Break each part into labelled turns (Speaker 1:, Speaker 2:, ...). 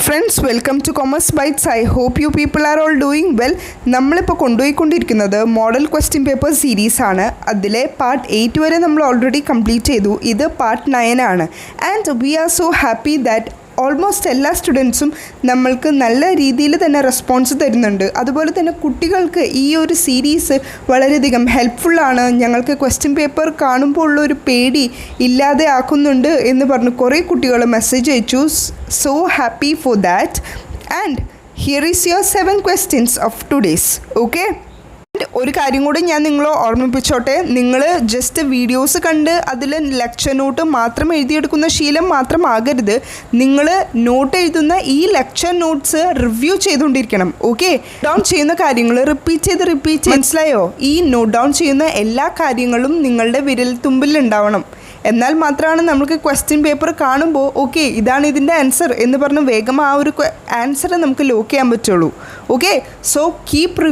Speaker 1: Friends, welcome to commerce bytes. I hope you people are all doing well. നമ്മളിപ്പോൾ കൊണ്ടുപോയിക്കൊണ്ടിരിക്കുന്നത് model question paper സീരീസാണ്. അതിലെ part 8 വരെ നമ്മൾ ഓൾറെഡി കംപ്ലീറ്റ് ചെയ്തു. ഇത് പാർട്ട് 9 ആണ്. And we are so happy that almost എല്ലാ സ്റ്റുഡൻസും നമ്മൾക്ക് നല്ല രീതിയിൽ തന്നെ റെസ്പോൺസ് തരുന്നുണ്ട്. അതുപോലെ തന്നെ കുട്ടികൾക്ക് ഈ ഒരു സീരീസ് വളരെയധികം ഹെൽപ്ഫുള്ളാണ്. ഞങ്ങൾക്ക് ക്വസ്റ്റ്യൻ പേപ്പർ കാണുമ്പോൾ ഉള്ളൊരു പേടി ഇല്ലാതെ ആക്കുന്നുണ്ട് എന്ന് പറഞ്ഞ് കുറേ കുട്ടികൾ മെസ്സേജ് അയച്ചു. So happy for that. And here is your 7 questions of today's. Okay, ഒരു കാര്യം കൂടി ഞാൻ നിങ്ങളെ ഓർമ്മിപ്പിച്ചോട്ടെ. നിങ്ങൾ ജസ്റ്റ് വീഡിയോസ് കണ്ട് അതിൽ ലെക്ചർ നോട്ട് മാത്രം എഴുതിയെടുക്കുന്ന ശീലം മാത്രമാകരുത്. നിങ്ങൾ നോട്ട് എഴുതുന്ന ഈ ലെക്ചർ നോട്ട്സ് റിവ്യൂ ചെയ്തുകൊണ്ടിരിക്കണം. ഓക്കെ, ഡൗൺ ചെയ്യുന്ന കാര്യങ്ങൾ റിപ്പീറ്റ് ചെയ്ത് മനസ്സിലായോ? ഈ നോട്ട് ഡൗൺ ചെയ്യുന്ന എല്ലാ കാര്യങ്ങളും നിങ്ങളുടെ വിരൽത്തുമ്പിൽ ഉണ്ടാവണം. എന്നാൽ മാത്രമാണ് നമുക്ക് ക്വസ്റ്റ്യൻ പേപ്പർ കാണുമ്പോൾ ഓക്കെ ഇതാണ് ഇതിൻ്റെ ആൻസർ എന്ന് പറഞ്ഞ് വേഗം ആ ഒരു ആൻസർ നമുക്ക് ലോക്ക് ചെയ്യാൻ പറ്റുള്ളൂ. ഓക്കെ, സോ കീപ്പ്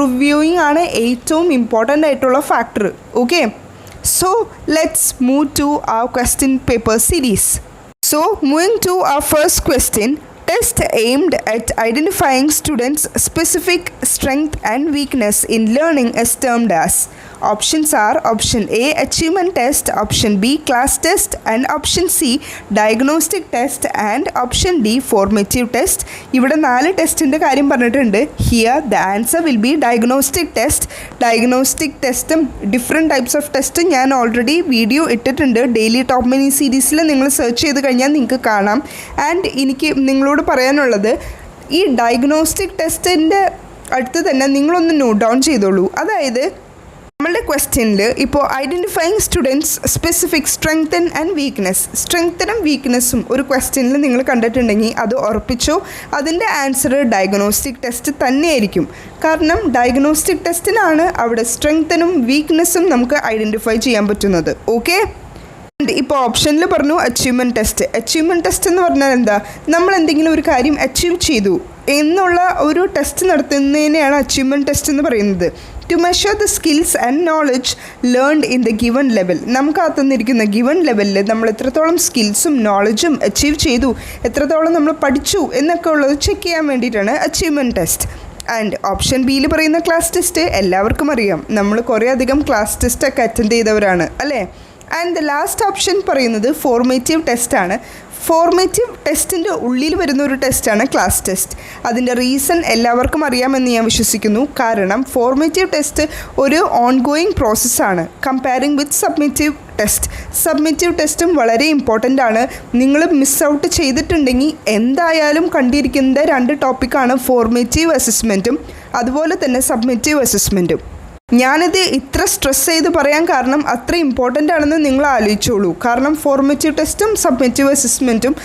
Speaker 1: റിവ്യൂയിങ് ആണ് ഏറ്റവും ഇമ്പോർട്ടൻ്റ് ആയിട്ടുള്ള factor. Okay, so let's move to our question paper series. So moving to our first question, test aimed at identifying students' specific strength and weakness in learning is termed as. Options are option A achievement test, option B class test, and option C diagnostic test, and option D formative test. ഇവിടെ 4 ടെസ്റ്റിൻ്റെ കാര്യം പറഞ്ഞിട്ടുണ്ട്. Here the answer will B diagnostic test. Diagnostic ടെസ്റ്റും different types of ടെസ്റ്റും ഞാൻ already video ഇട്ടിട്ടുണ്ട്. Daily top mini സീരീസിൽ നിങ്ങൾ search ചെയ്ത് കഴിഞ്ഞാൽ നിങ്ങൾക്ക് കാണാം. ആൻഡ് എനിക്ക് നിങ്ങളോട് പറയാനുള്ളത്, ഈ ഡയഗ്നോസ്റ്റിക് ടെസ്റ്റിൻ്റെ അടുത്ത് തന്നെ നിങ്ങളൊന്ന് നോട്ട് ഡൗൺ ചെയ്തോളൂ. അതായത് നമ്മളുടെ ക്വസ്റ്റ്യനിൽ ഇപ്പോൾ identifying students specific strengthen and weakness, സ്ട്രെങ്തനും വീക്ക്നെസ്സും ഒരു ക്വസ്റ്റ്യനിൽ നിങ്ങൾ കണ്ടിട്ടുണ്ടെങ്കിൽ അത് ഉറപ്പിച്ചോ, അതിൻ്റെ ആൻസർ ഡയഗ്നോസ്റ്റിക് ടെസ്റ്റ് തന്നെയായിരിക്കും. കാരണം ഡയഗ്നോസ്റ്റിക് ടെസ്റ്റിനാണ് അവിടെ സ്ട്രെങ്തനും വീക്ക്നെസ്സും നമുക്ക് ഐഡൻറ്റിഫൈ ചെയ്യാൻ പറ്റുന്നത്. ഓക്കെ, ഇപ്പോൾ ഓപ്ഷനിൽ പറഞ്ഞു അച്ചീവ്മെൻറ്റ് ടെസ്റ്റ്. അച്ചീവ്മെൻറ്റ് ടെസ്റ്റ് എന്ന് പറഞ്ഞാൽ എന്താ? നമ്മൾ എന്തെങ്കിലും ഒരു കാര്യം അച്ചീവ് ചെയ്തു എന്നുള്ള ഒരു ടെസ്റ്റ് നടത്തുന്നതിനെയാണ് അച്ചീവ്മെൻറ്റ് ടെസ്റ്റ് എന്ന് പറയുന്നത്. To measure the skills and knowledge learned in the given level. നമുക്ക് ആ തന്നിരിക്കുന്ന ഗിവൺ ലെവലിൽ നമ്മൾ എത്രത്തോളം സ്കിൽസും നോളജും അച്ചീവ് ചെയ്തു, എത്രത്തോളം നമ്മൾ പഠിച്ചു എന്നൊക്കെ ഉള്ളത് ചെക്ക് ചെയ്യാൻ വേണ്ടിയിട്ടാണ് അച്ചീവ്മെൻറ്റ് ടെസ്റ്റ്. ആൻഡ് ഓപ്ഷൻ ബിയിൽ പറയുന്ന ക്ലാസ് ടെസ്റ്റ് എല്ലാവർക്കും അറിയാം. നമ്മൾ കുറേ അധികം ക്ലാസ് ടെസ്റ്റൊക്കെ അറ്റൻഡ് ചെയ്തവരാണ് അല്ലേ. ആൻഡ് ദ ലാസ്റ്റ് ഓപ്ഷൻ പറയുന്നത് ഫോർമേറ്റീവ് ടെസ്റ്റാണ്. ഫോർമേറ്റീവ് ടെസ്റ്റിൻ്റെ ഉള്ളിൽ വരുന്ന ഒരു ടെസ്റ്റാണ് ക്ലാസ് ടെസ്റ്റ്. അതിൻ്റെ റീസൺ എല്ലാവർക്കും അറിയാമെന്ന് ഞാൻ വിശ്വസിക്കുന്നു. കാരണം ഫോർമേറ്റീവ് ടെസ്റ്റ് ഒരു ഓൺഗോയിങ് പ്രോസസ്സാണ് കമ്പയറിങ് വിത്ത് സബ്മിറ്റീവ് ടെസ്റ്റ്. സബ്മിറ്റീവ് ടെസ്റ്റും വളരെ ഇമ്പോർട്ടൻ്റ് ആണ്. നിങ്ങൾ മിസ് ഔട്ട് ചെയ്തിട്ടുണ്ടെങ്കിൽ എന്തായാലും കണ്ടിരിക്കുന്ന 2 ടോപ്പിക്കാണ് ഫോർമേറ്റീവ് അസസ്മെൻറ്റും അതുപോലെ തന്നെ സബ്മിറ്റീവ് അസസ്മെൻറ്റും. ഞാനിത് ഇത്ര സ്ട്രെസ് ചെയ്ത് പറയാൻ കാരണം അത്ര ഇമ്പോർട്ടൻ്റ് ആണെന്ന് നിങ്ങൾ ആലോചിച്ചോളൂ. കാരണം ഫോർമേറ്റീവ് ടെസ്റ്റും സബ്മിറ്റീവ് അസസ്മെൻറ്റും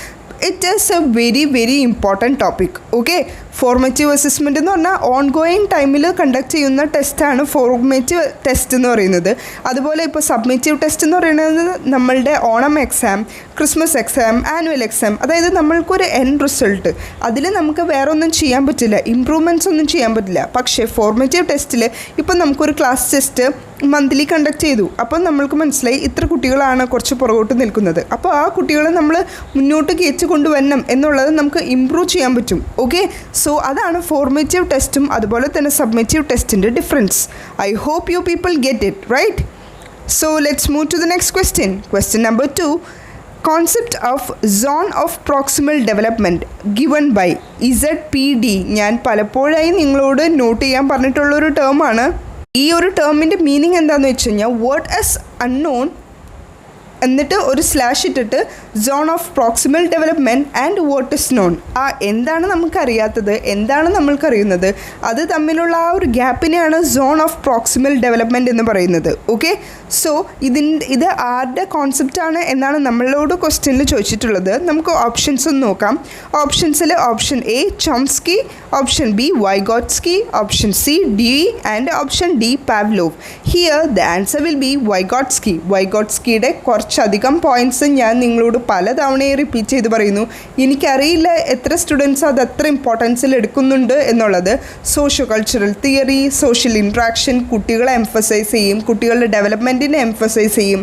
Speaker 1: it is a very very important topic. Okay, formative assessment എന്ന് പറഞ്ഞാൽ ഓൺഗോയിങ് ടൈമിൽ കണ്ടക്ട് ചെയ്യുന്ന ടെസ്റ്റാണ് ഫോർമേറ്റീവ് ടെസ്റ്റ് എന്ന് പറയുന്നത്. അതുപോലെ ഇപ്പോൾ സബ്മിറ്റീവ് ടെസ്റ്റ് എന്ന് പറയുന്നത് നമ്മളുടെ Onam exam, Christmas exam, annual exam, അതായത് നമ്മൾക്കൊരു എൻഡ് റിസൾട്ട്, അതിൽ നമുക്ക് വേറെ ഒന്നും ചെയ്യാൻ പറ്റില്ല, ഇമ്പ്രൂവ്മെൻറ്റ്സ് ഒന്നും ചെയ്യാൻ പറ്റില്ല. പക്ഷേ ഫോർമേറ്റീവ് ടെസ്റ്റിൽ ഇപ്പം നമുക്കൊരു ക്ലാസ് ടെസ്റ്റ് മന്ത്ലി കണ്ടക്ട് ചെയ്തു. അപ്പം നമ്മൾക്ക് മനസ്സിലായി ഇത്ര കുട്ടികളാണ് കുറച്ച് പുറകോട്ട് നിൽക്കുന്നത്. അപ്പോൾ ആ കുട്ടികളെ നമ്മൾ മുന്നോട്ട് കയറ്റി കൊണ്ടുവരണം എന്നുള്ളത് നമുക്ക് ഇമ്പ്രൂവ് ചെയ്യാൻ പറ്റും. ഓക്കെ, സോ അതാണ് ഫോർമേറ്റീവ് ടെസ്റ്റും അതുപോലെ തന്നെ സബ്മിറ്റീവ് ടെസ്റ്റിൻ്റെ difference. I hope you people get it right. So let's move to the next question. Question number 2, concept of zone of proximal development given by ZPD. ഞാൻ പലപ്പോഴായി നിങ്ങളോട് നോട്ട് ചെയ്യാൻ പറഞ്ഞിട്ടുള്ളൊരു ടേമാണ്. ഈ ഒരു ടേമിൻ്റെ മീനിങ് എന്താണെന്ന് വെച്ച് കഴിഞ്ഞാൽ വാട്ട് ഈസ് അൺനോൺ എന്നിട്ട് ഒരു സ്ലാഷ് ഇട്ടിട്ട് zone of proximal development and what is known. ആ എന്താണ് നമുക്കറിയാത്തത്, എന്താണ് നമ്മൾക്കറിയുന്നത്, അത് തമ്മിലുള്ള ആ ഒരു ഗ്യാപ്പിനെയാണ് സോൺ ഓഫ് പ്രോക്സിമൽ ഡെവലപ്മെൻറ്റ് എന്ന് പറയുന്നത്. ഓക്കെ, സോ ഇത് ആരുടെ കോൺസെപ്റ്റാണ് എന്നാണ് നമ്മളോട് ക്വസ്റ്റ്യനിൽ ചോദിച്ചിട്ടുള്ളത്. നമുക്ക് ഓപ്ഷൻസ് ഒന്ന് നോക്കാം. ഓപ്ഷൻസിൽ option A Chomsky, option B Vygotsky, option C D and option D Pavlov. Here the answer will be Vygotsky. വൈഗോട്സ്കിയുടെ കുറച്ചധികം പോയിൻറ്റ്സ് ഞാൻ നിങ്ങളോട് പലതവണയും റിപ്പീറ്റ് ചെയ്ത് പറയുന്നു. എനിക്കറിയില്ല എത്ര സ്റ്റുഡൻസ് അത് അത്ര ഇമ്പോർട്ടൻസിൽ എടുക്കുന്നുണ്ട് എന്നുള്ളത്. Socio cultural theory, social interaction കുട്ടികളെ എംഫസൈസ് ചെയ്യും, കുട്ടികളുടെ ഡെവലപ്മെൻറ്റിനെ എംഫസൈസ് ചെയ്യും.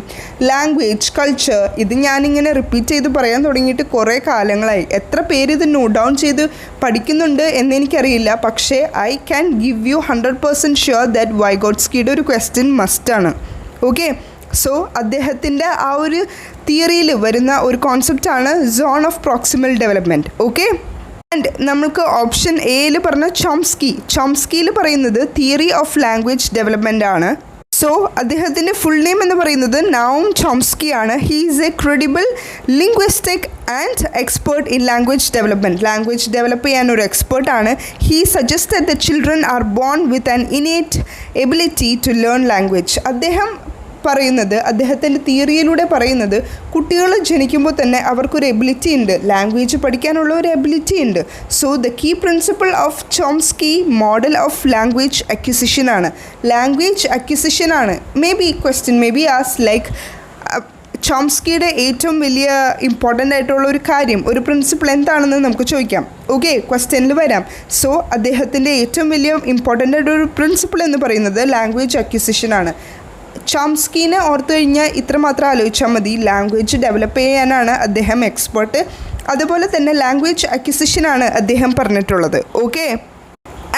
Speaker 1: ലാംഗ്വേജ്, കൾച്ചർ, ഇത് ഞാനിങ്ങനെ റിപ്പീറ്റ് ചെയ്ത് പറയാൻ തുടങ്ങിയിട്ട് കുറേ കാലങ്ങളായി. എത്ര പേര് ഇത് നോട്ട് ഡൗൺ ചെയ്ത് പഠിക്കുന്നുണ്ട് എന്നെനിക്കറിയില്ല. പക്ഷേ I can give you 100% sure that വൈഗോട്സ്കിയുടെ ഒരു ക്വസ്റ്റ്യൻ മസ്റ്റാണ്. ഓക്കെ, സോ അദ്ദേഹത്തിൻ്റെ ആ ഒരു തിയറിയിൽ വരുന്ന ഒരു കോൺസെപ്റ്റാണ് zone of proximal development. Okay, and നമുക്ക് ഓപ്ഷൻ എയിൽ പറഞ്ഞ ചോംസ്കിയിൽ പറയുന്നത് തിയറി ഓഫ് ലാംഗ്വേജ് ഡെവലപ്മെൻ്റ് ആണ്. സോ അദ്ദേഹത്തിൻ്റെ ഫുൾ നെയിം എന്ന് പറയുന്നത് നൗം ചോംസ്കി ആണ്. He is a credible linguistic and expert in language development. Language develop ചെയ്യാൻ ഒരു എക്സ്പേർട്ടാണ്. He suggest that the children are born with an innate ability to learn language. അദ്ദേഹം പറയുന്നത്, അദ്ദേഹത്തിൻ്റെ തിയറിയിലൂടെ പറയുന്നത്, കുട്ടികൾ ജനിക്കുമ്പോൾ തന്നെ അവർക്കൊരു എബിലിറ്റി ഉണ്ട്, ലാംഗ്വേജ് പഠിക്കാനുള്ള ഒരു എബിലിറ്റി ഉണ്ട്. So the key principle of Chomsky model of language acquisition ആണ്. ലാംഗ്വേജ് അക്വിസിഷൻ ആണ്. May be question may be as like ചോംസ്കിയുടെ ഏറ്റവും വലിയ ഇമ്പോർട്ടൻ്റ് ആയിട്ടുള്ള ഒരു കാര്യം, ഒരു പ്രിൻസിപ്പിൾ എന്താണെന്ന് നമുക്ക് ചോദിക്കാം. ഓക്കെ, ക്വസ്റ്റ്യനിൽ വരാം. സോ അദ്ദേഹത്തിൻ്റെ ഏറ്റവും വലിയ ഇമ്പോർട്ടൻ്റ് ആയിട്ടൊരു പ്രിൻസിപ്പിൾ എന്ന് പറയുന്നത് ലാംഗ്വേജ് അക്വിസിഷൻ ആണ്. ചോംസ്കിനെ ഓർത്തു കഴിഞ്ഞാൽ ഇത്രമാത്രം ആലോചിച്ചാൽ മതി. ലാംഗ്വേജ് ഡെവലപ്പ് ചെയ്യാനാണ് അദ്ദേഹം എക്സ്പേർട്ട്. അതുപോലെ തന്നെ ലാംഗ്വേജ് അക്വിസിഷനാണ് അദ്ദേഹം പറഞ്ഞിട്ടുള്ളത്. ഓക്കെ,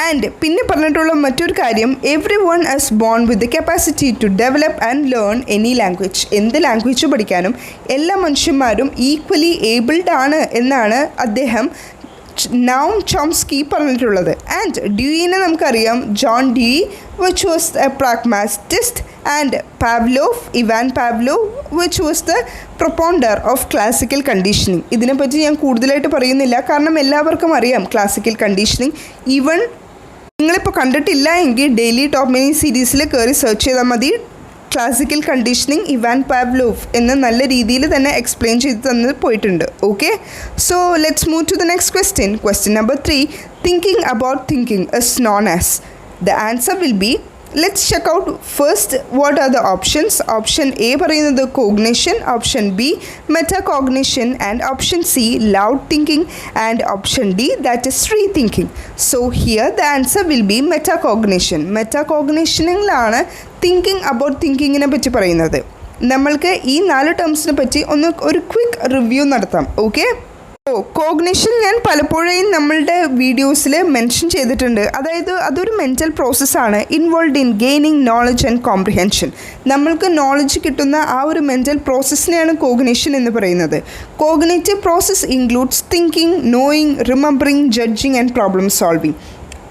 Speaker 1: ആൻഡ് പിന്നെ പറഞ്ഞിട്ടുള്ള മറ്റൊരു കാര്യം, everyone is born with the capacity to develop and learn any language. എന്ത് ലാംഗ്വേജ് പഠിക്കാനും എല്ലാ മനുഷ്യന്മാരും ഈക്വലി ഏബിൾഡ് ആണ് എന്നാണ് അദ്ദേഹം നൗം ചോംസ്കി പറഞ്ഞിട്ടുള്ളത്. ആൻഡ് ഡ്യൂയിനെ നമുക്കറിയാം, John Dewey which was a pragmatist, and Ivan Pavlov which was the propounder of classical conditioning. ഇതിനെപ്പറ്റി ഞാൻ കൂടുതലായിട്ട് പറയുന്നില്ല, കാരണം എല്ലാവർക്കും അറിയാം ക്ലാസിക്കൽ കണ്ടീഷനിങ്. ഈവൻ നിങ്ങളിപ്പോൾ കണ്ടിട്ടില്ല എങ്കിൽ ഡെയിലി ടോപ്പ് മിനി സീരീസിൽ കയറി സെർച്ച് ചെയ്താൽ മതി. ക്ലാസിക്കൽ കണ്ടീഷനിങ് ഇവാൻ പാവ്ലോവ് എന്ന് നല്ല രീതിയിൽ തന്നെ എക്സ്പ്ലെയിൻ ചെയ്ത് തന്നത് പോയിട്ടുണ്ട്. Okay, so let's move to the next question. Question number 3, thinking about thinking is known as. The answer will be, let's check out first what are the options. Option A പറയുന്നത് cognition, option B metacognition, and option C loud thinking, and option D that is rethinking. So here the answer will be metacognition. Metacognitionലാണ് thinking about thinkingനെ പറ്റി പറയുന്നത്. നമ്മൾക്ക് ഈ 4 ടേംസിനെ പറ്റി ഒരു quick review നടത്താം. Okay, cognition ഞാൻ പലപ്പോഴും നമ്മളുടെ വീഡിയോസിൽ മെൻഷൻ ചെയ്തിട്ടുണ്ട്. അതായത് അതൊരു മെൻ്റൽ പ്രോസസ്സാണ് involve in gaining knowledge and comprehension. നമ്മൾക്ക് നോളജ് കിട്ടുന്ന ആ ഒരു മെൻ്റൽ പ്രോസസ്സിനെയാണ് കോഗ്നിഷൻ എന്ന് പറയുന്നത്. Cognitive process includes thinking, knowing, remembering, judging and problem solving.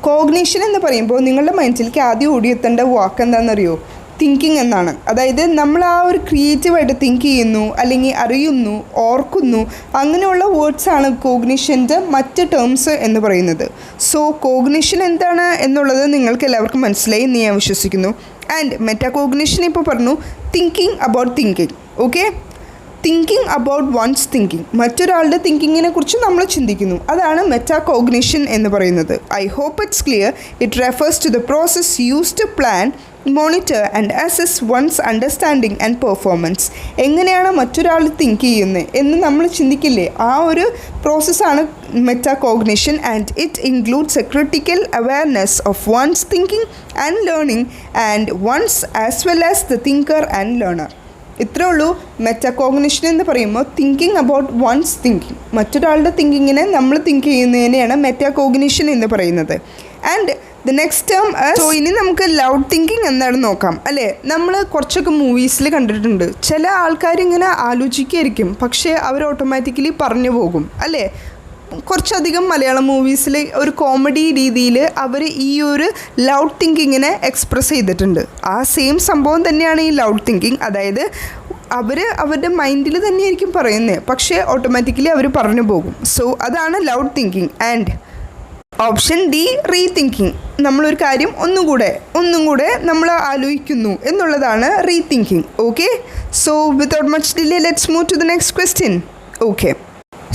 Speaker 1: Cognition എന്ന് പറയുമ്പോൾ നിങ്ങളുടെ മൈൻഡിലേക്ക് ആദ്യം ഓടിയെത്തേണ്ട വാക്ക് എന്താണെന്നറിയോ? തിങ്കിങ് എന്നാണ്. അതായത് നമ്മൾ ആ ഒരു ക്രിയേറ്റീവായിട്ട് തിങ്ക് ചെയ്യുന്നു, അല്ലെങ്കിൽ അറിയുന്നു, ഓർക്കുന്നു, അങ്ങനെയുള്ള വേർഡ്സാണ് കോഗ്നിഷൻ്റെ മറ്റ് ടേംസ് എന്ന് പറയുന്നത്. സോ കോഗ്നിഷൻ എന്താണ് എന്നുള്ളത് നിങ്ങൾക്ക് എല്ലാവർക്കും മനസ്സിലായി എന്ന് ഞാൻ വിശ്വസിക്കുന്നു. ആൻഡ് മെറ്റാകോഗ്നിഷൻ ഇപ്പോൾ പറഞ്ഞു thinking about thinking. Okay, thinking about one's thinking, മറ്റൊരാളുടെ തിങ്കിങ്ങിനെ കുറിച്ച് നമ്മൾ ചിന്തിക്കുന്നു, അതാണ് മെറ്റാകോഗ്നിഷൻ എന്ന് പറയുന്നത്. I hope it's clear. It refers to the process used to plan, monitor and assess one's understanding and performance. എങ്ങനെയാണ് മറ്റൊരാൾ തിങ്ക് ചെയ്യുന്നത് എന്ന് നമ്മൾ ചിന്തിക്കില്ലേ, ആ ഒരു പ്രോസസ്സാണ് metacognition. And it includes a critical awareness of one's thinking and learning and one's as well as the thinker and learner. ഇത്രേ ഉള്ളൂ. മെറ്റാകോഗ്നിഷൻ എന്ന് പറയുമ്പോൾ തിങ്കിങ് അബൌട്ട് വൺസ് തിങ്കിങ്, മറ്റൊരാളുടെ തിങ്കിങ്ങിനെ നമ്മൾ തിങ്ക് ചെയ്യുന്നതിനെയാണ് മെറ്റാകോഗ്നിഷൻ എന്ന് പറയുന്നത്. And the next term, so ഇനി നമുക്ക് ലൗഡ് തിങ്കിങ് എന്താണെന്ന് നോക്കാം. അല്ലേ, നമ്മൾ കുറച്ചൊക്കെ മൂവീസിൽ കണ്ടിട്ടുണ്ട്, ചില ആൾക്കാരിങ്ങനെ ആലോചിക്കായിരിക്കും, പക്ഷേ അവർ ഓട്ടോമാറ്റിക്കലി പറഞ്ഞു പോകും. അല്ലേ, കുറച്ചധികം മലയാളം മൂവീസിൽ ഒരു കോമഡി രീതിയിൽ അവർ ഈ ഒരു ലൗഡ് തിങ്കിങ്ങിനെ എക്സ്പ്രസ് ചെയ്തിട്ടുണ്ട്. ആ സെയിം സംഭവം തന്നെയാണ് ഈ ലൗഡ് തിങ്കിങ്. അതായത് അവരുടെ മൈൻഡിൽ തന്നെയായിരിക്കും പറയുന്നത്, പക്ഷേ ഓട്ടോമാറ്റിക്കലി അവർ പറഞ്ഞു പോകും. സോ അതാണ് loud thinking. And option D rethinking, നമ്മളൊരു കാര്യം ഒന്നും കൂടെ നമ്മൾ ആലോചിക്കുന്നു എന്നുള്ളതാണ് rethinking. Okay, so without much delay let's move to the next question. Okay,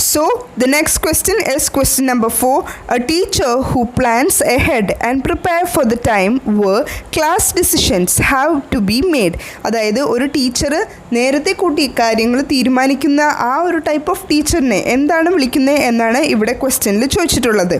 Speaker 1: So the next question is question number 4. A teacher who plans ahead and prepare for the time where class decisions have to be made. അതായത് ഒരു teacher നേരത്തെ കൂട്ടി കാര്യങ്ങൾ തീരുമാനിക്കുന്ന ആ ഒരു type of ടീച്ചറിനെ എന്താണ് വിളിക്കുന്നത് എന്നാണ് ഇവിടെ ക്വസ്റ്റ്യനിൽ ചോദിച്ചിട്ടുള്ളത്.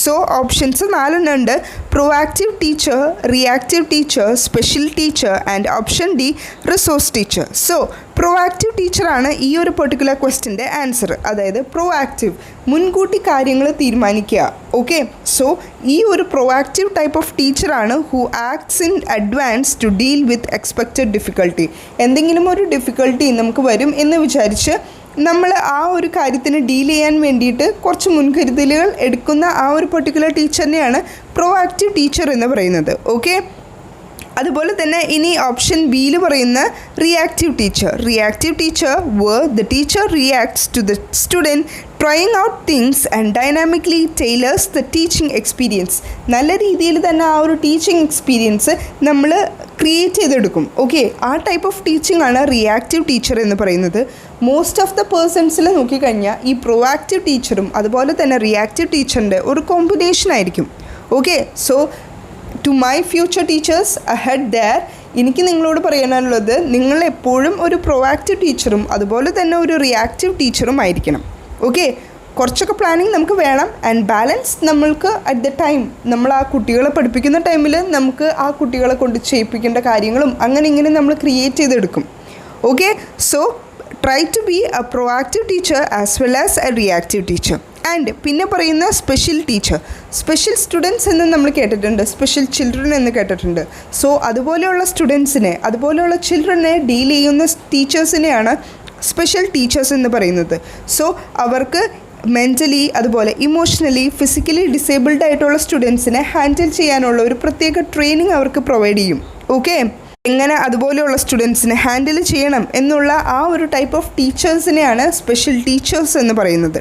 Speaker 1: സോ ഓപ്ഷൻസ് 4 ഉണ്ട്. Proactive teacher, reactive teacher, special teacher and option D resource teacher. So proactive ടീച്ചറാണ് ഈ ഒരു പെർട്ടിക്കുലർ ക്വസ്റ്റ്യൻ്റെ ആൻസർ. അതായത് പ്രൊആക്റ്റീവ്, മുൻകൂട്ടി കാര്യങ്ങൾ തീരുമാനിക്കുക. ഓക്കെ, സോ ഈ ഒരു പ്രൊആക്റ്റീവ് ടൈപ്പ് ഓഫ് ടീച്ചറാണ് who acts in advance to deal with expected difficulty. എന്തെങ്കിലും ഒരു ഡിഫിക്കൽട്ടി നമുക്ക് വരും എന്ന് വിചാരിച്ച് നമ്മൾ ആ ഒരു കാര്യത്തിന് ഡീൽ ചെയ്യാൻ വേണ്ടിയിട്ട് കുറച്ച് മുൻകരുതലുകൾ എടുക്കുന്ന ആ ഒരു പെർട്ടിക്കുലർ ടീച്ചറിനെയാണ് പ്രൊആക്റ്റീവ് ടീച്ചർ എന്ന് പറയുന്നത്. ഓക്കെ, അതുപോലെ തന്നെ ഇനി ഓപ്ഷൻ ബിയിൽ പറയുന്ന reactive teacher. Reactive teacher the teacher reacts to the student trying out things and dynamically tailors the teaching experience. നല്ല രീതിയിൽ തന്നെ ആ ഒരു ടീച്ചിങ് എക്സ്പീരിയൻസ് നമ്മൾ ക്രിയേറ്റ് ചെയ്തെടുക്കും. ഓക്കെ, ആ ടൈപ്പ് ഓഫ് ടീച്ചിങ് ആണ് റിയാക്റ്റീവ് ടീച്ചർ എന്ന് പറയുന്നത്. മോസ്റ്റ് ഓഫ് ദ പേഴ്സൺസിൽ നോക്കിക്കഴിഞ്ഞാൽ ഈ പ്രൊആക്റ്റീവ് ടീച്ചറും അതുപോലെ തന്നെ റിയാക്റ്റീവ് ടീച്ചറിൻ്റെ ഒരു കോമ്പിനേഷൻ ആയിരിക്കും. Okay, so to my future teachers ahead there, എനിക്ക് നിങ്ങളോട് പറയാനുള്ളത് നിങ്ങൾ എപ്പോഴും ഒരു പ്രൊആക്റ്റീവ് ടീച്ചറും അതുപോലെ തന്നെ ഒരു റിയാക്റ്റീവ് ടീച്ചറും ആയിരിക്കണം. ഓക്കെ, കുറച്ചൊക്കെ പ്ലാനിങ് നമുക്ക് വേണം ആൻഡ് ബാലൻസ് നമ്മൾക്ക് അറ്റ് ദ ടൈം നമ്മൾ ആ കുട്ടികളെ പഠിപ്പിക്കുന്ന ടൈമിൽ നമുക്ക് ആ കുട്ടികളെ കൊണ്ട് ചെയ്യിപ്പിക്കേണ്ട കാര്യങ്ങളും അങ്ങനെ ഇങ്ങനെ നമ്മൾ ക്രിയേറ്റ് ചെയ്തെടുക്കും. Okay, so try to be a proactive teacher as well as a reactive teacher. And പിന്നെ പറയുന്ന സ്പെഷ്യൽ ടീച്ചർ, സ്പെഷ്യൽ സ്റ്റുഡൻസ് എന്ന് നമ്മൾ കേട്ടിട്ടുണ്ട്, സ്പെഷ്യൽ ചിൽഡ്രൻ എന്ന് കേട്ടിട്ടുണ്ട്. സോ അതുപോലെയുള്ള സ്റ്റുഡൻസിനെ, അതുപോലെയുള്ള ചിൽഡ്രനെ ഡീൽ ചെയ്യുന്ന ടീച്ചേഴ്സിനെയാണ് സ്പെഷ്യൽ ടീച്ചേഴ്സ് എന്ന് പറയുന്നത്. സോ അവർക്ക് മെൻ്റലി അതുപോലെ ഇമോഷണലി ഫിസിക്കലി ഡിസേബിൾഡ് ആയിട്ടുള്ള സ്റ്റുഡൻസിനെ ഹാൻഡിൽ ചെയ്യാനുള്ള ഒരു പ്രത്യേക ട്രെയിനിങ് അവർക്ക് പ്രൊവൈഡ് ചെയ്യും. ഓക്കെ, എങ്ങനെ അതുപോലെയുള്ള സ്റ്റുഡൻസിനെ ഹാൻഡിൽ ചെയ്യണം എന്നുള്ള ആ ഒരു ടൈപ്പ് ഓഫ് ടീച്ചേഴ്സിനെയാണ് സ്പെഷ്യൽ ടീച്ചേഴ്സ് എന്ന് പറയുന്നത്.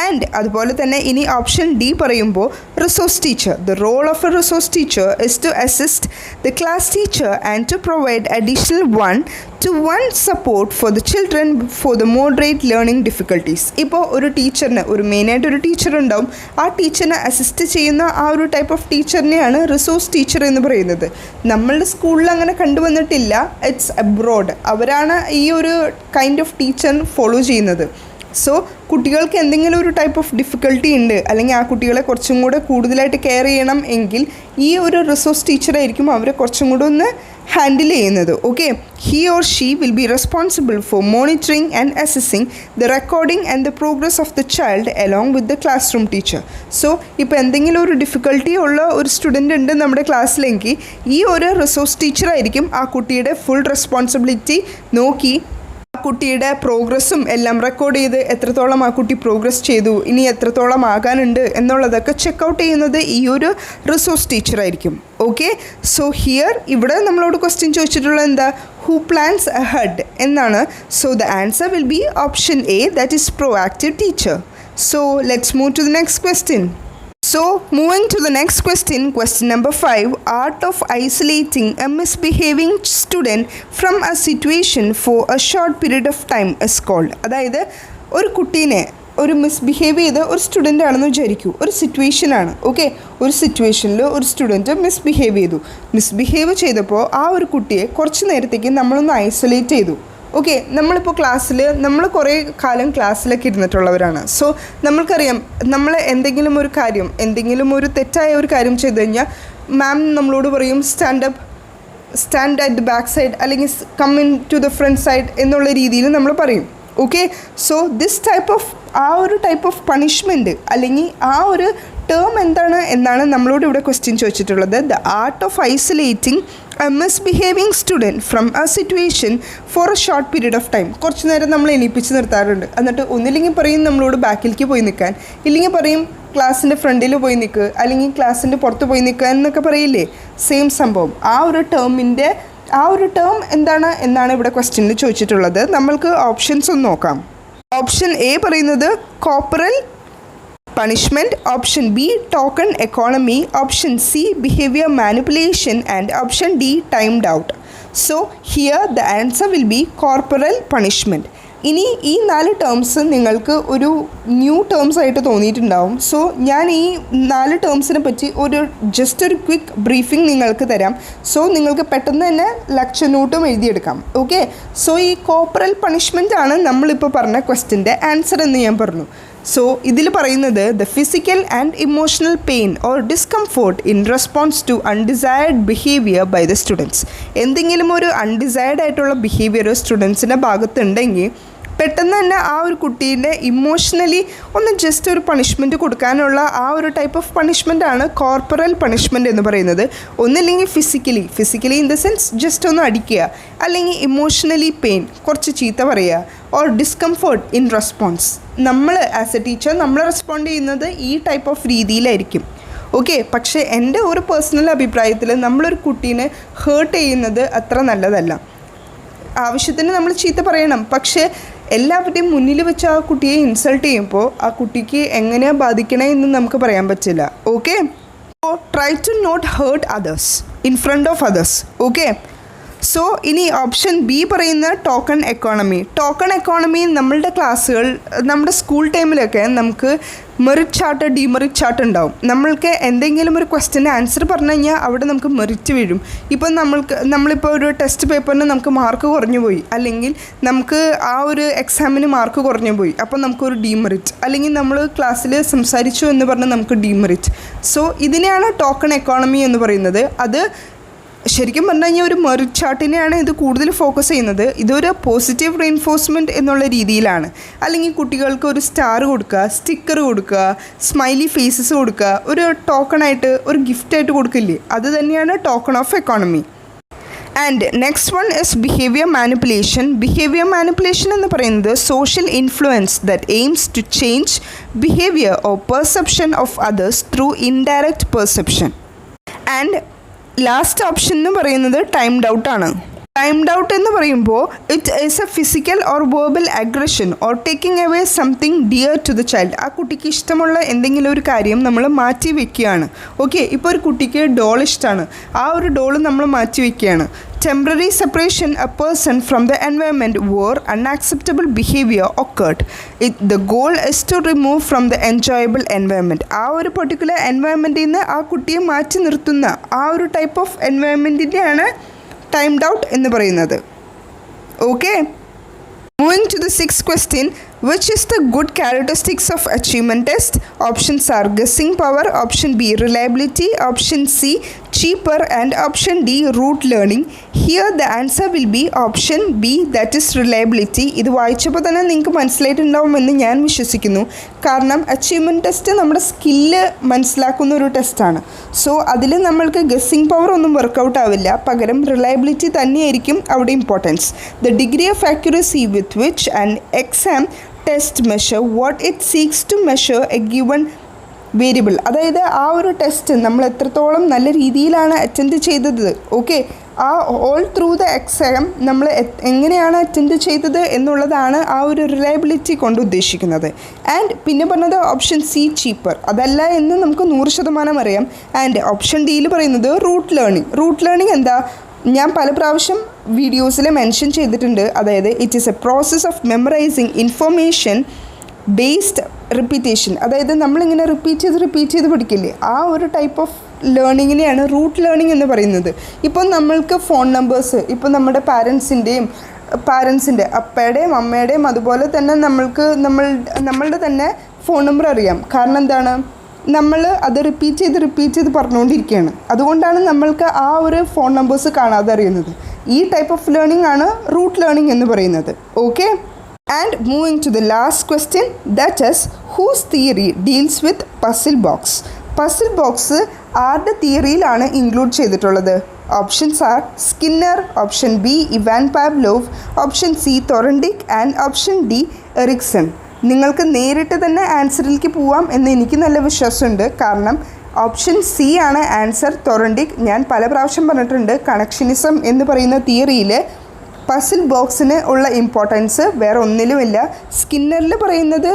Speaker 1: ആൻഡ് അതുപോലെ തന്നെ ഇനി ഓപ്ഷൻ ഡി പറയുമ്പോൾ resource teacher. The role of a resource teacher is to assist the class teacher and to provide additional 1-to-1 support for the children for the moderate learning difficulties. ഇപ്പോൾ ഒരു ടീച്ചറിന് ഒരു മെയിനായിട്ടൊരു teacher ഉണ്ടാവും, ആ ടീച്ചറിനെ assist ചെയ്യുന്ന ആ ഒരു ടൈപ്പ് ഓഫ് ടീച്ചറിനെയാണ് റിസോഴ്സ് ടീച്ചർ എന്ന് പറയുന്നത്. നമ്മളുടെ സ്കൂളിൽ അങ്ങനെ കണ്ടുവന്നിട്ടില്ല, ഇറ്റ്സ് അബ്രോഡ്. അവരാണ് ഈ ഒരു കൈൻഡ് ഓഫ് ടീച്ചർ ഫോളോ ചെയ്യുന്നത്. സോ കുട്ടികൾക്ക് എന്തെങ്കിലും ഒരു ടൈപ്പ് ഓഫ് ഡിഫിക്കൽട്ടി ഉണ്ട്, അല്ലെങ്കിൽ ആ കുട്ടികളെ കുറച്ചും കൂടെ കൂടുതലായിട്ട് കെയർ ചെയ്യണം എങ്കിൽ ഈ ഒരു റിസോഴ്സ് ടീച്ചറായിരിക്കും അവരെ കുറച്ചും കൂടെ ഒന്ന് ഹാൻഡിൽ ചെയ്യുന്നത്. Okay, he or she will be responsible for monitoring and assessing the recording and the progress of the child along with the class room teacher. So ഇപ്പോൾ എന്തെങ്കിലും ഒരു ഡിഫിക്കൽട്ടി ഉള്ള ഒരു സ്റ്റുഡൻ്റ് ഉണ്ട് നമ്മുടെ ക്ലാസ്സിലെങ്കിൽ ഈ ഒരു റിസോഴ്സ് ടീച്ചറായിരിക്കും ആ കുട്ടിയുടെ ഫുൾ റെസ്പോൺസിബിലിറ്റി നോക്കി ആ കുട്ടിയുടെ പ്രോഗ്രസ്സും എല്ലാം റെക്കോർഡ് ചെയ്ത് എത്രത്തോളം ആ കുട്ടി പ്രോഗ്രസ് ചെയ്തു, ഇനി എത്രത്തോളം ആകാനുണ്ട് എന്നുള്ളതൊക്കെ ചെക്കൗട്ട് ചെയ്യുന്നത് ഈ ഒരു റിസോഴ്സ് ടീച്ചറായിരിക്കും. ഓക്കെ, സോ ഹിയർ ഇവിടെ നമ്മളോട് ക്വസ്റ്റ്യൻ ചോദിച്ചിട്ടുള്ളത് എന്താ, ഹൂ പ്ലാൻസ് അഹെഡ് എന്നാണ്. So the answer will be option A, that is proactive teacher. So let's move to the next question. So moving to the next question, question number 5, art of isolating a misbehaving student from a situation for a short period of time is called. അതായത് ഒരു കുട്ടീനെ ഒരു misbehave ചെയ്ത ഒരു student ആണെന്ന് വിചാരിക്കൂ, ഒരു സിറ്റുവേഷനാണ്. Okay, ഒരു സിറ്റുവേഷനിൽ ഒരു സ്റ്റുഡൻറ്റ് മിസ്ബിഹേവ് ചെയ്തപ്പോൾ ആ ഒരു കുട്ടിയെ കുറച്ച് നേരത്തേക്ക് നമ്മളൊന്ന് ഐസൊലേറ്റ് ചെയ്തു. ഓക്കെ, നമ്മളിപ്പോൾ ക്ലാസ്സിൽ നമ്മൾ കുറേ കാലം ക്ലാസ്സിലൊക്കെ ഇരുന്നിട്ടുള്ളവരാണ്. സോ നമ്മൾക്കറിയാം, നമ്മൾ എന്തെങ്കിലും ഒരു തെറ്റായ ഒരു കാര്യം ചെയ്തു കഴിഞ്ഞാൽ മാം നമ്മളോട് പറയും stand at the back side അല്ലെങ്കിൽ come in to the front side എന്നുള്ള രീതിയിൽ നമ്മൾ പറയും. Okay, so this type of punishment അല്ലെങ്കിൽ ആ ഒരു ടേം എന്താണ് എന്നാണ് നമ്മളോട് ഇവിടെ ക്വസ്റ്റ്യൻ ചോദിച്ചിട്ടുള്ളത്. The art of isolating a misbehaving student from a situation for a short period of time. കുറച്ച് നേരം നമ്മൾ എണീപ്പിച്ച് നിർത്താറുണ്ട്. എന്നിട്ട് ഒന്നില്ലെങ്കിൽ പറയും നമ്മളോട് ബാക്കിലേക്ക് പോയി നിൽക്കാൻ, ഇല്ലെങ്കിൽ പറയും ക്ലാസ്സിൻ്റെ ഫ്രണ്ടിൽ പോയി നിൽക്കുക, അല്ലെങ്കിൽ ക്ലാസ്സിൻ്റെ പുറത്ത് പോയി നിൽക്കുക എന്നൊക്കെ പറയില്ലേ, സെയിം സംഭവം. ആ ഒരു ടേം എന്താണ് എന്നാണ് ഇവിടെ ക്വസ്റ്റ്യനിൽ ചോദിച്ചിട്ടുള്ളത്. നമ്മൾക്ക് ഓപ്ഷൻസ് ഒന്ന് നോക്കാം. ഓപ്ഷൻ എ പറയുന്നത് corporal punishment, option B token economy, option C behavior manipulation and option D timed out. So here the answer will be corporal punishment. ഇനി ഈ 4 ടേംസ് നിങ്ങൾക്ക് ഒരു ന്യൂ ടേംസ് ആയിട്ട് തോന്നിയിട്ടുണ്ടാവും. സോ ഞാൻ ഈ 4 ടേംസിനെ പറ്റി ജസ്റ്റ് ഒരു ക്വിക്ക് ബ്രീഫിംഗ് നിങ്ങൾക്ക് തരാം. സോ നിങ്ങൾക്ക് പെട്ടെന്ന് തന്നെ ലെക്ചർ നോട്ടും എഴുതിയെടുക്കാം. ഓക്കെ, സോ ഈ കോർപ്പറൽ പണിഷ്മെൻ്റ് ആണ് നമ്മളിപ്പോൾ പറഞ്ഞ ക്വസ്റ്റ്യൻ്റെ ആൻസർ എന്ന് ഞാൻ പറഞ്ഞു. സോ ഇതിൽ പറയുന്നത് the physical and emotional pain or discomfort in response to undesired behaviour by the students. എന്തെങ്കിലും ഒരു അൺഡിസയർഡ് ആയിട്ടുള്ള ബിഹേവിയർ സ്റ്റുഡൻസിൻ്റെ ഭാഗത്തുണ്ടെങ്കിൽ പെട്ടെന്ന് തന്നെ ആ ഒരു കുട്ടീൻ്റെ ഇമോഷണലി ഒന്ന് ജസ്റ്റ് ഒരു പണിഷ്മെൻറ്റ് കൊടുക്കാനുള്ള ആ ഒരു ടൈപ്പ് ഓഫ് പണിഷ്മെൻറ്റാണ് കോർപ്പറൽ പണിഷ്മെൻറ്റ് എന്ന് പറയുന്നത്. ഒന്നില്ലെങ്കിൽ physically in the sense just ഒന്ന് അടിക്കുക, അല്ലെങ്കിൽ ഇമോഷണലി പെയിൻ കുറച്ച് ചീത്ത പറയുക, ഓർ ഡിസ്കംഫോർട്ട് ഇൻ റെസ്പോൺസ്. നമ്മൾ ആസ് എ ടീച്ചർ നമ്മൾ റെസ്പോണ്ട് ചെയ്യുന്നത് ഈ ടൈപ്പ് ഓഫ് രീതിയിലായിരിക്കും. ഓക്കെ, പക്ഷേ എൻ്റെ ഒരു പേഴ്സണൽ അഭിപ്രായത്തിൽ നമ്മളൊരു കുട്ടീനെ ഹേർട്ട് ചെയ്യുന്നത് അത്ര നല്ലതല്ല. ആവശ്യത്തിന് നമ്മൾ ചീത്ത പറയണം, പക്ഷേ എല്ലാവരുടെയും മുന്നിൽ വെച്ച് ആ കുട്ടിയെ ഇൻസൾട്ട് ചെയ്യുമ്പോൾ ആ കുട്ടിക്ക് എങ്ങനെയാണ് ബാധിക്കണേ എന്ന് നമുക്ക് പറയാൻ പറ്റില്ല. Okay, so try to not hurt others in front of others. Okay, so ഇനി ഓപ്ഷൻ ബി പറയുന്ന ടോക്കൺ എക്കോണമി നമ്മളുടെ ക്ലാസ്സുകൾ നമ്മുടെ സ്കൂൾ ടൈമിലൊക്കെ നമുക്ക് മെറിറ്റ് ചാർട്ട് ഡിമെറിറ്റ് ചാർട്ട് ഉണ്ടാവും. നമ്മൾക്ക് എന്തെങ്കിലും ഒരു ക്വസ്റ്റ്യന് ആൻസർ പറഞ്ഞു കഴിഞ്ഞാൽ അവിടെ നമുക്ക് മെറിറ്റ് വീഴും. ഇപ്പം നമ്മളിപ്പോൾ ഒരു ടെസ്റ്റ് പേപ്പറിന് നമുക്ക് മാർക്ക് കുറഞ്ഞു പോയി, അല്ലെങ്കിൽ നമുക്ക് ആ ഒരു എക്സാമിന് മാർക്ക് കുറഞ്ഞു പോയി, അപ്പം നമുക്കൊരു ഡിമെറിറ്റ്, അല്ലെങ്കിൽ നമ്മൾ ക്ലാസ്സിൽ സംസാരിച്ചു എന്ന് പറഞ്ഞാൽ നമുക്ക് ഡിമെറിറ്റ്. സോ ഇതിനെയാണ് ടോക്കൺ എക്കോണമി എന്ന് പറയുന്നത്. അത് ശരിക്കും പറഞ്ഞു കഴിഞ്ഞാൽ ഒരു മെറിറ്റ് ചാർട്ടിനെയാണ് ഇത് കൂടുതൽ ഫോക്കസ് ചെയ്യുന്നത്. ഇതൊരു പോസിറ്റീവ് റീൻഫോഴ്സ്മെൻറ്റ് എന്നുള്ള രീതിയിലാണ്. അല്ലെങ്കിൽ കുട്ടികൾക്ക് ഒരു സ്റ്റാർ കൊടുക്കുക, സ്റ്റിക്കർ കൊടുക്കുക, സ്മൈലി ഫേസസ് കൊടുക്കുക, ഒരു ടോക്കണായിട്ട് ഒരു ഗിഫ്റ്റായിട്ട് കൊടുക്കില്ലേ, അത് തന്നെയാണ് token of economy. And next one is behaviour manipulation എന്ന് പറയുന്നത് social influence that aims to change behaviour or perception of others through indirect perception. And last option എന്ന് പറയുന്നത് ടൈംഡ് ഔട്ട് എന്ന് പറയുമ്പോൾ it is a physical or verbal aggression or taking away something dear to the child. ആ കുട്ടിക്ക് ഇഷ്ടമുള്ള എന്തെങ്കിലും ഒരു കാര്യം നമ്മൾ മാറ്റി വയ്ക്കുകയാണ്. ഓക്കെ, ഇപ്പോൾ ഒരു കുട്ടിക്ക് ഡോൾ ഇഷ്ടമാണ്, ആ ഒരു ഡോൾ നമ്മൾ മാറ്റി വയ്ക്കുകയാണ്. Temporary separation a person from the environment where unacceptable behaviour occurred. The goal is to remove from the enjoyable environment. ആ ഒരു പെർട്ടിക്കുലർ എൻവയൺമെൻറ്റിൽ നിന്ന് ആ കുട്ടിയെ മാറ്റി നിർത്തുന്ന ആ ഒരു ടൈപ്പ് ഓഫ് എൻവയൺമെൻറ്റിൻ്റെയാണ് ടൈംഡ് ഔട്ട് എന്ന് പറയുന്നത്. Okay, moving to the 6th question, which is the good characteristics of achievement test? Options are guessing power, option B reliability, option C cheaper, and option D rote learning. Here the answer will be option B, that is reliability. ഇത് വായിച്ചപ്പോൾ തന്നെ നിങ്ങൾക്ക് മനസ്സിലായിട്ടുണ്ടാവുമെന്ന് ഞാൻ വിശ്വസിക്കുന്നു. കാരണം achievement test നമ്മുടെ skill മനസ്സിലാക്കുന്ന ഒരു ടെസ്റ്റാണ്. സോ അതിൽ നമ്മൾക്ക് ഗസ്സിങ് പവർ ഒന്നും വർക്കൗട്ട് ആവില്ല, പകരം റിലയബിലിറ്റി തന്നെയായിരിക്കും അവിടെ importance. The degree of accuracy with which an exam test measure what it seeks to measure a given variable. അതായത് ആ ഒരു ടെസ്റ്റ് നമ്മൾ എത്രത്തോളം നല്ല രീതിയിലാണ് അറ്റൻഡ് ചെയ്തത്. ഓക്കെ, ആ ഓൾ ത്രൂ ദ എക്സാം നമ്മൾ എങ്ങനെയാണ് അറ്റൻഡ് ചെയ്തത് എന്നുള്ളതാണ് ആ ഒരു റിലയബിലിറ്റി കൊണ്ട് ഉദ്ദേശിക്കുന്നത്. ആൻഡ് പിന്നെ പറഞ്ഞത് ഓപ്ഷൻ സി ചീപ്പർ, അതല്ല എന്ന് നമുക്ക് 100% അറിയാം. ആൻഡ് ഓപ്ഷൻ ഡിയിൽ പറയുന്നത് റൂട്ട് ലേണിംഗ് എന്താ, ഞാൻ പല പ്രാവശ്യം വീഡിയോസിൽ മെൻഷൻ ചെയ്തിട്ടുണ്ട്. അതായത് it is A process of memorising information based repetition. അതായത് നമ്മളിങ്ങനെ റിപ്പീറ്റ് ചെയ്ത് പഠിക്കില്ലേ, ആ ഒരു ടൈപ്പ് ഓഫ് ലേണിങ്ങിനെയാണ് റൂട്ട് ലേണിംഗ് എന്ന് പറയുന്നത്. ഇപ്പോൾ നമ്മൾക്ക് ഫോൺ നമ്പേഴ്സ്, ഇപ്പോൾ നമ്മുടെ പാരൻസിൻ്റെ അപ്പയുടെയും അമ്മയുടെയും അതുപോലെ തന്നെ നമ്മളുടെ തന്നെ ഫോൺ നമ്പർ അറിയാം. കാരണം എന്താണ്, നമ്മൾ അത് റിപ്പീറ്റ് ചെയ്ത് പറഞ്ഞുകൊണ്ടിരിക്കുകയാണ്. അതുകൊണ്ടാണ് നമ്മൾക്ക് ആ ഒരു ഫോൺ നമ്പേഴ്സ് കാണാതെ അറിയുന്നത്. ഈ ടൈപ്പ് ഓഫ് ലേണിംഗ് ആണ് റൂട്ട് ലേണിംഗ് എന്ന് പറയുന്നത്. Okay, and moving to the last question, that is whose theory deals with puzzle box ആരുടെ തിയറിയിലാണ് ഇൻക്ലൂഡ് ചെയ്തിട്ടുള്ളത്? Options are Skinner, option B Ivan Pavlov, option C Thorndike, and option D Erikson. നിങ്ങൾക്ക് നേരിട്ട് തന്നെ ആൻസറിലേക്ക് പോവാം എന്ന് എനിക്ക് നല്ല വിശ്വാസമുണ്ട്. കാരണം ഓപ്ഷൻ സി ആണ് ആൻസർ, തൊറൻഡിക്. ഞാൻ പല പ്രാവശ്യം പറഞ്ഞിട്ടുണ്ട്, കണക്ഷനിസം എന്ന് പറയുന്ന തിയറിയിൽ പസിൽ ബോക്സിന് ഉള്ള ഇമ്പോർട്ടൻസ് വേറെ ഒന്നിലുമില്ല. സ്കിന്നറിൽ പറയുന്നത്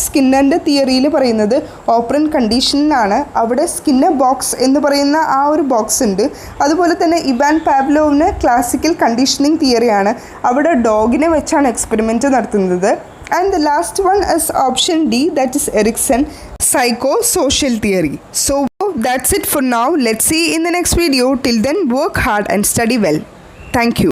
Speaker 1: സ്കിന്നറിൻ്റെ തിയറിയിൽ പറയുന്നത് ഓപ്പറൻ കണ്ടീഷനിലാണ്. അവിടെ സ്കിന്നർ ബോക്സ് എന്ന് പറയുന്ന ആ ഒരു ബോക്സ് ഉണ്ട്. അതുപോലെ തന്നെ ഇവാൻ പാവ്ലോവിന് ക്ലാസിക്കൽ കണ്ടീഷനിങ് തിയറിയാണ്. അവിടെ ഡോഗിനെ വെച്ചാണ് എക്സ്പെരിമെൻറ്റ് നടത്തുന്നത്. And the last one is option D, that is Erikson psychosocial theory. So that's it for now. Let's see in the next video. Till then, work hard and study well. Thank you.